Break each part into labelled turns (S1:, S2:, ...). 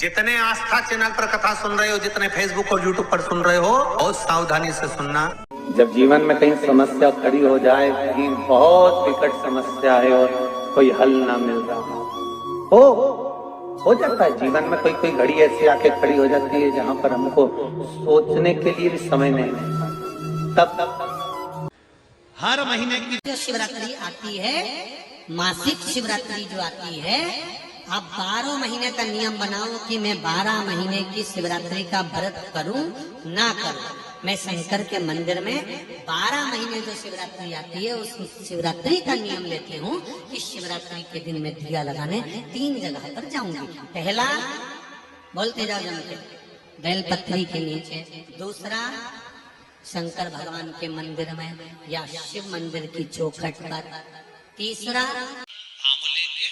S1: जितने आस्था चैनल पर कथा सुन रहे हो, जितने फेसबुक और यूट्यूब पर सुन रहे हो, बहुत सावधानी से सुनना।
S2: जब जीवन में कहीं समस्या खड़ी हो जाए, कहीं बहुत विकट समस्या है और कोई हल ना मिल रहा हो जाता है जीवन में, कोई घड़ी ऐसी आके खड़ी हो जाती है जहां पर हमको सोचने के लिए भी समय नहीं मिलता। तब
S3: हर महीने की
S4: जो शिवरात्रि आती है, मासिक शिवरात्रि जो आती है, आप 12 महीने का नियम बनाओ कि मैं 12 महीने की शिवरात्रि का व्रत करूं ना करूं। मैं शंकर के मंदिर में 12 महीने जो शिवरात्रि आती है उस शिवरात्रि का नियम लेती हूँ कि शिवरात्रि के दिन में दिया लगाने 3 जगह पर जाऊंगी। पहला, बोलते जाओ जमके, बेलपत्री के नीचे। दूसरा, शंकर भगवान के मंदिर में या शिव मंदिर की चौखट पर। तीसरा,
S3: आंवले के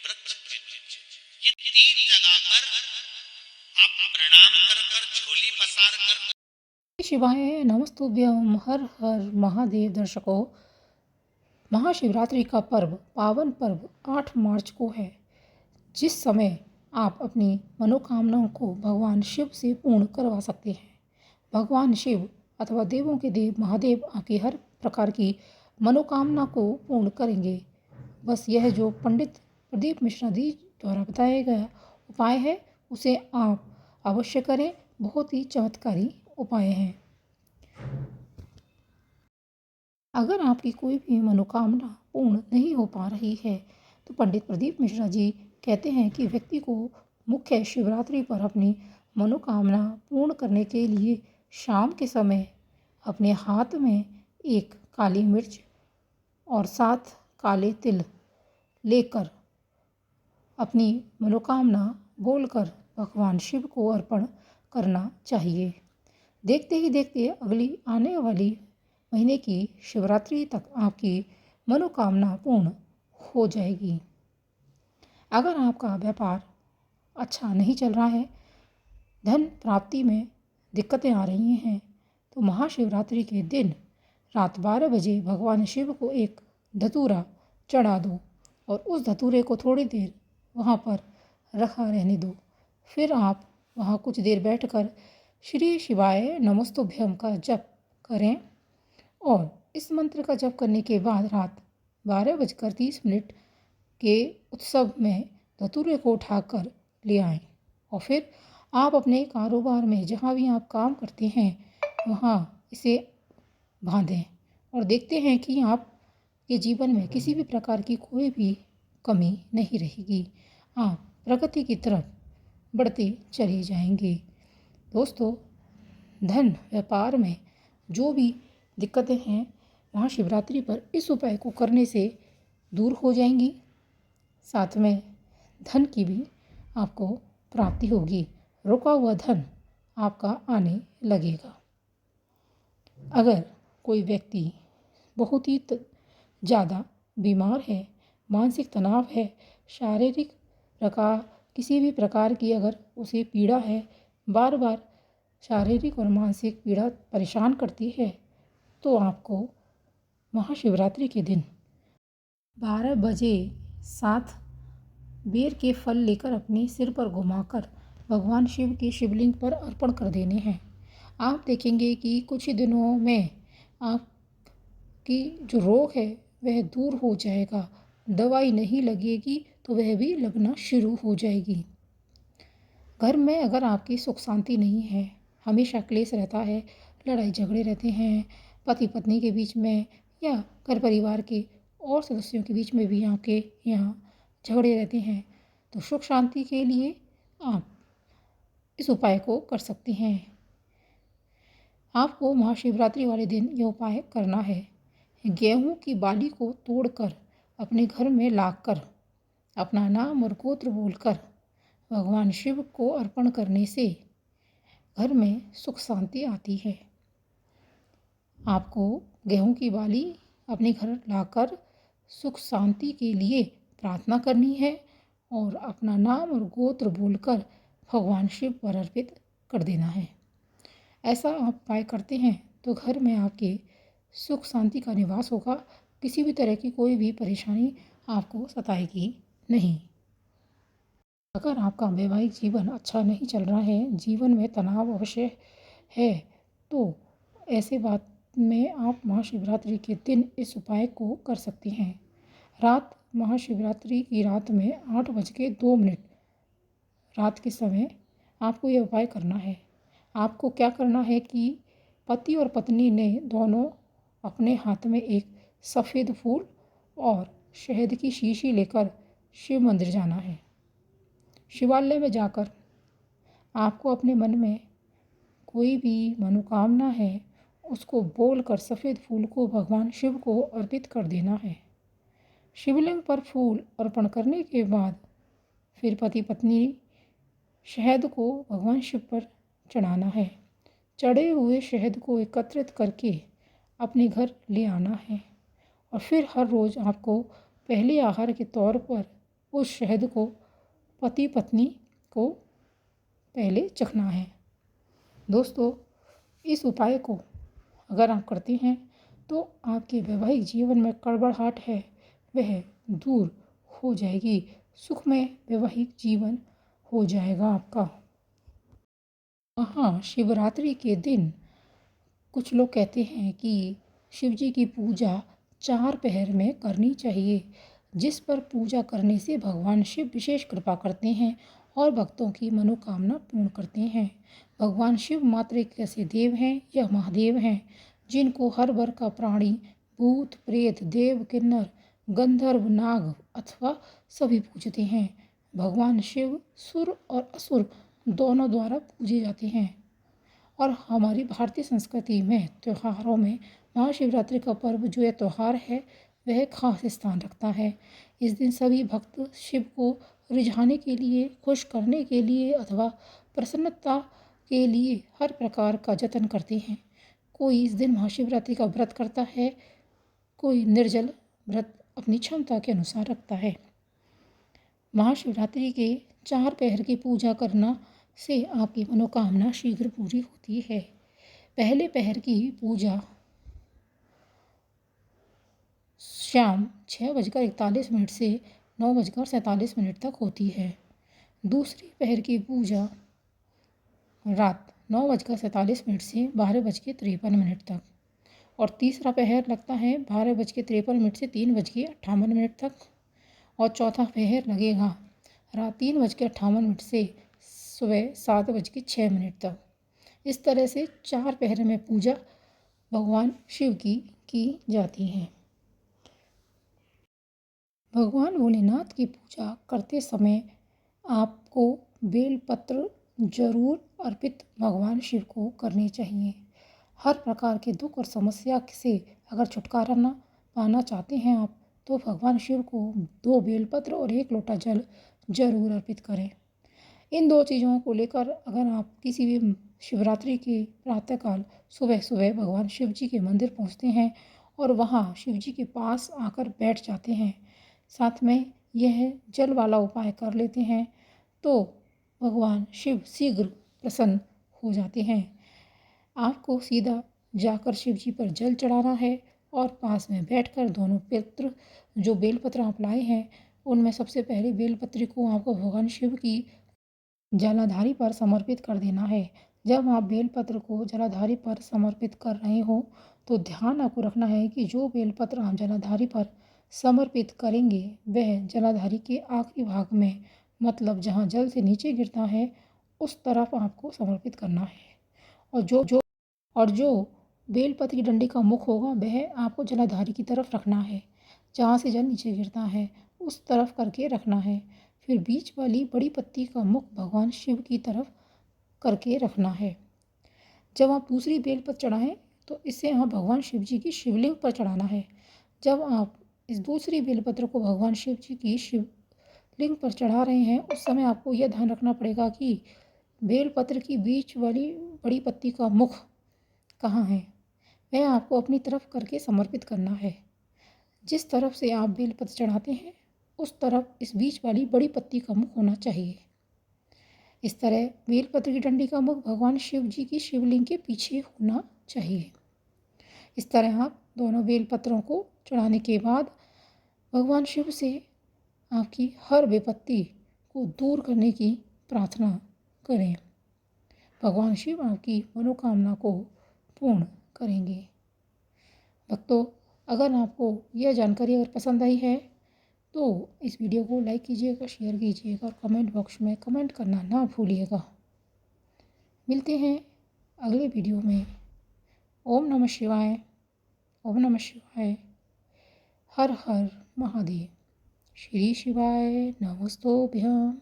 S3: वृक्ष के नीचे। ये 3 जगह पर आप प्रणाम कर झोली पसार कर।
S5: शिवाय नमस्तुभ्यम। हर हर महादेव। दर्शकों, महाशिवरात्रि का पर्व, पावन पर्व 8 मार्च को है, जिस समय आप अपनी मनोकामनाओं को भगवान शिव से पूर्ण करवा सकते हैं। भगवान शिव अथवा देवों के देव महादेव आपकी हर प्रकार की मनोकामना को पूर्ण करेंगे। बस यह जो पंडित प्रदीप मिश्रा जी द्वारा बताया गया उपाय है, उसे आप अवश्य करें। बहुत ही चमत्कारी उपाय हैं। अगर आपकी कोई भी मनोकामना पूर्ण नहीं हो पा रही है तो पंडित प्रदीप मिश्रा जी कहते हैं कि व्यक्ति को मुख्य शिवरात्रि पर अपनी मनोकामना पूर्ण करने के लिए शाम के समय अपने हाथ में एक काली मिर्च और 7 काले तिल लेकर अपनी मनोकामना बोलकर भगवान शिव को अर्पण करना चाहिए। देखते ही देखते अगली आने वाली महीने की शिवरात्रि तक आपकी मनोकामना पूर्ण हो जाएगी। अगर आपका व्यापार अच्छा नहीं चल रहा है, धन प्राप्ति में दिक्कतें आ रही हैं, तो महाशिवरात्रि के दिन रात 12 बजे भगवान शिव को एक धतूरा चढ़ा दो और उस धतूरे को थोड़ी देर वहाँ पर रखा रहने दो। फिर आप वहाँ कुछ देर बैठकर श्री शिवाय नमस्तुभ्यम का जप करें और इस मंत्र का जप करने के बाद रात 12:30 के उत्सव में धतूरे को उठाकर ले आएं और फिर आप अपने कारोबार में जहाँ भी आप काम करते हैं वहाँ इसे बांधें और देखते हैं कि आपके जीवन में किसी भी प्रकार की कोई भी कमी नहीं रहेगी। आप प्रगति की तरफ बढ़ते चले जाएंगे। दोस्तों, धन व्यापार में जो भी दिक्कतें हैं महाशिवरात्रि पर इस उपाय को करने से दूर हो जाएंगी। साथ में धन की भी आपको प्राप्ति होगी। रुका हुआ धन आपका आने लगेगा। अगर कोई व्यक्ति बहुत ही ज़्यादा बीमार है, मानसिक तनाव है, शारीरिक प्रकार किसी भी प्रकार की अगर उसे पीड़ा है, बार बार शारीरिक और मानसिक पीड़ा परेशान करती है, तो आपको महाशिवरात्रि के दिन 12 बजे 7 बेर के फल लेकर अपने सिर पर घुमाकर भगवान शिव के शिवलिंग पर अर्पण कर देने हैं। आप देखेंगे कि कुछ ही दिनों में आपकी जो रोग है वह दूर हो जाएगा। दवाई नहीं लगेगी तो वह भी लगना शुरू हो जाएगी। घर में अगर आपकी सुख शांति नहीं है, हमेशा क्लेश रहता है, लड़ाई झगड़े रहते हैं, पति पत्नी के बीच में या घर परिवार के और सदस्यों के बीच में भी आपके यहाँ झगड़े रहते हैं, तो सुख शांति के लिए आप इस उपाय को कर सकते हैं। आपको महाशिवरात्रि वाले दिन यह उपाय करना है। गेहूं की बाली को तोड़कर अपने घर में लाकर अपना नाम और गोत्र बोलकर भगवान शिव को अर्पण करने से घर में सुख शांति आती है। आपको गेहूं की बाली अपने घर लाकर सुख शांति के लिए प्रार्थना करनी है और अपना नाम और गोत्र बोलकर भगवान शिव पर अर्पित कर देना है। ऐसा आप उपाय करते हैं तो घर में आपके सुख शांति का निवास होगा। किसी भी तरह की कोई भी परेशानी आपको सताएगी नहीं। अगर आपका वैवाहिक जीवन अच्छा नहीं चल रहा है, जीवन में तनाव अवश्य है, तो ऐसे बात में आप महाशिवरात्रि के दिन इस उपाय को कर सकती हैं। रात महाशिवरात्रि की रात में 8:02 रात के समय आपको यह उपाय करना है। आपको क्या करना है कि पति और पत्नी ने दोनों अपने हाथ में एक सफ़ेद फूल और शहद की शीशी लेकर शिव मंदिर जाना है। शिवालय में जाकर आपको अपने मन में कोई भी मनोकामना है उसको बोलकर सफ़ेद फूल को भगवान शिव को अर्पित कर देना है। शिवलिंग पर फूल अर्पण करने के बाद फिर पति पत्नी शहद को भगवान शिव पर चढ़ाना है। चढ़े हुए शहद को एकत्रित करके अपने घर ले आना है और फिर हर रोज़ आपको पहले आहार के तौर पर उस शहद को पति पत्नी को पहले चखना है। दोस्तों, इस उपाय को अगर आप करते हैं तो आपके वैवाहिक जीवन में कड़बड़ाहट है वह दूर हो जाएगी, सुखमय वैवाहिक जीवन हो जाएगा आपका। हाँ, शिवरात्रि के दिन कुछ लोग कहते हैं कि शिव जी की पूजा 4 पहर में करनी चाहिए, जिस पर पूजा करने से भगवान शिव विशेष कृपा करते हैं और भक्तों की मनोकामना पूर्ण करते हैं। भगवान शिव मात्र एक ऐसे देव हैं, यह महादेव हैं, जिनको हर वर्ग का प्राणी, भूत प्रेत, देव, किन्नर, गंधर्व, नाग अथवा सभी पूजते हैं। भगवान शिव सुर और असुर दोनों द्वारा पूजे जाते हैं और हमारी भारतीय संस्कृति में त्योहारों में महाशिवरात्रि का पर्व जो यह त्यौहार है वह खास स्थान रखता है। इस दिन सभी भक्त शिव को रिझाने के लिए, खुश करने के लिए अथवा प्रसन्नता के लिए हर प्रकार का जतन करते हैं। कोई इस दिन महाशिवरात्रि का व्रत करता है, कोई निर्जल व्रत अपनी क्षमता के अनुसार रखता है। महाशिवरात्रि के 4 पहर की पूजा करना से आपकी मनोकामना शीघ्र पूरी होती है। पहले पहर की पूजा शाम 6:41 से 9:47 तक होती है। दूसरी पहर की पूजा रात 9:47 से 12:53 तक और तीसरा पहर लगता है 12:53 से 3:58 तक और चौथा पहर लगेगा रात 3:58 से सुबह 7:06 तक। इस तरह से 4 पहर में पूजा भगवान शिव की जाती है। भगवान भोलेनाथ की पूजा करते समय आपको बेलपत्र जरूर अर्पित भगवान शिव को करने चाहिए। हर प्रकार के दुख और समस्या से अगर छुटकारा न पाना चाहते हैं आप तो भगवान शिव को 2 बेलपत्र और 1 लोटा जल जरूर अर्पित करें। इन 2 चीज़ों को लेकर अगर आप किसी भी शिवरात्रि के प्रातःकाल सुबह सुबह भगवान शिव जी के मंदिर पहुंचते हैं और वहां शिव जी के पास आकर बैठ जाते हैं, साथ में यह जल वाला उपाय कर लेते हैं तो भगवान शिव शीघ्र प्रसन्न हो जाते हैं। आपको सीधा जाकर शिव जी पर जल चढ़ाना है और पास में बैठकर दोनों पत्र जो बेलपत्र आप लाए हैं उनमें सबसे पहले बेलपत्र को आपको भगवान शिव की जलाधारी पर समर्पित कर देना है। जब आप बेलपत्र को जलाधारी पर समर्पित कर रहे हो तो ध्यान आपको रखना है कि जो बेलपत्र आप जलाधारी पर समर्पित करेंगे वह जलाधारी के आखिरी भाग में, मतलब जहाँ जल से नीचे गिरता है उस तरफ आपको समर्पित करना है और जो बेलपत्र की डंडी का मुख होगा वह आपको जलाधारी की तरफ रखना है, जहाँ से जल नीचे गिरता है उस तरफ करके रखना है। फिर बीच वाली बड़ी पत्ती का मुख भगवान शिव की तरफ करके रखना है। जब आप दूसरी बेलपत्र चढ़ाएं तो इसे आप भगवान शिव जी की शिवलिंग पर चढ़ाना है। जब आप इस दूसरी बेलपत्र को भगवान शिव जी की शिवलिंग पर चढ़ा रहे हैं उस समय आपको यह ध्यान रखना पड़ेगा कि बेलपत्र की बीच वाली बड़ी पत्ती का मुख कहाँ है, वह आपको अपनी तरफ करके समर्पित करना है। जिस तरफ से आप बेलपत्र चढ़ाते हैं उस तरफ इस बीच वाली बड़ी पत्ती का मुख होना चाहिए। इस तरह बेलपत्र की डंडी का मुख भगवान शिव जी की शिवलिंग के पीछे होना चाहिए। इस तरह आप दोनों बेलपत्रों को चढ़ाने के बाद भगवान शिव से आपकी हर विपत्ति को दूर करने की प्रार्थना करें। भगवान शिव आपकी मनोकामना को पूर्ण करेंगे। भक्तों, अगर आपको यह जानकारी अगर पसंद आई है तो इस वीडियो को लाइक कीजिएगा, शेयर कीजिएगा और कमेंट बॉक्स में कमेंट करना ना भूलिएगा। मिलते हैं अगले वीडियो में। ओम नमः शिवाय। ओम नमः शिवाय। हर हर महादेव। श्री शिवाय नमस्तुभ्यं।